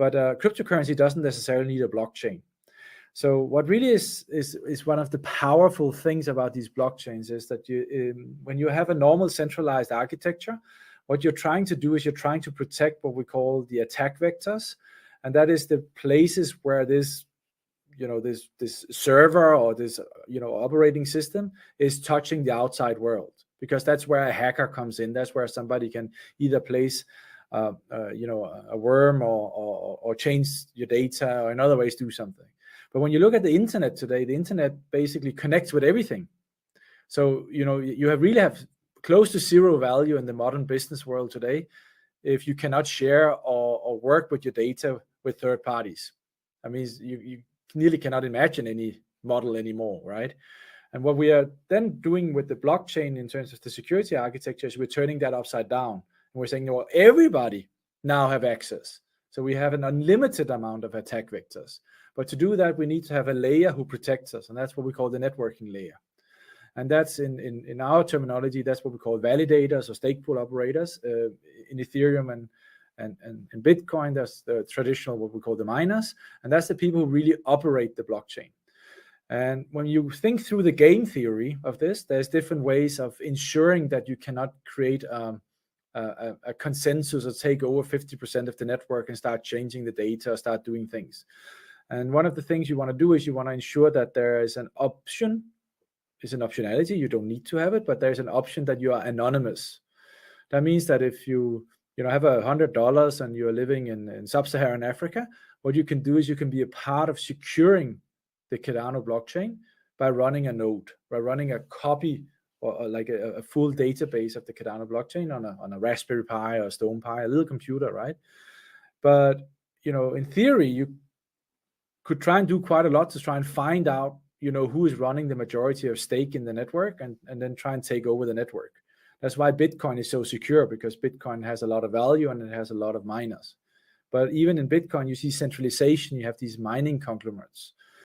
But cryptocurrency doesn't necessarily need a blockchain. So what really is one of the powerful things about these blockchains is that when you have a normal centralized architecture, what you're trying to do is you're trying to protect what we call the attack vectors, and that is the places where this server or this operating system is touching the outside world, because that's where a hacker comes in. That's where somebody can either place a worm or change your data, or in other ways do something. But when you look at the internet today, the internet basically connects with everything. So you really have close to zero value in the modern business world today if you cannot share or work with your data with third parties. I mean, you nearly cannot imagine any model anymore, right? And what we are then doing with the blockchain in terms of the security architecture is we're turning that upside down. And we're saying, well, everybody now have access. So we have an unlimited amount of attack vectors. But to do that, we need to have a layer who protects us, and that's what we call the networking layer. And that's in our terminology, that's what we call validators or stake pool operators. In Ethereum and Bitcoin, that's the traditional, what we call the miners, and that's the people who really operate the blockchain. And when you think through the game theory of this, there's different ways of ensuring that you cannot create a consensus or take over 50% of the network and start changing the data or start doing things. And one of the things you want to do is you want to ensure that there is an option, is an optionality. You don't need to have it, but there's an option that you are anonymous. That means that if you have $100 and you're living in sub-Saharan Africa, what you can do is you can be a part of securing the Cardano blockchain by running a node, by running a copy or like a full database of the Cardano blockchain on a Raspberry Pi or a Stone Pi, a little computer, right? But in theory, you could try and do quite a lot to try and find out who is running the majority of stake in the network, and then try and take over the network. That's why Bitcoin is so secure, because Bitcoin has a lot of value and it has a lot of miners. But even in Bitcoin, you see centralization. You have these mining conglomerates.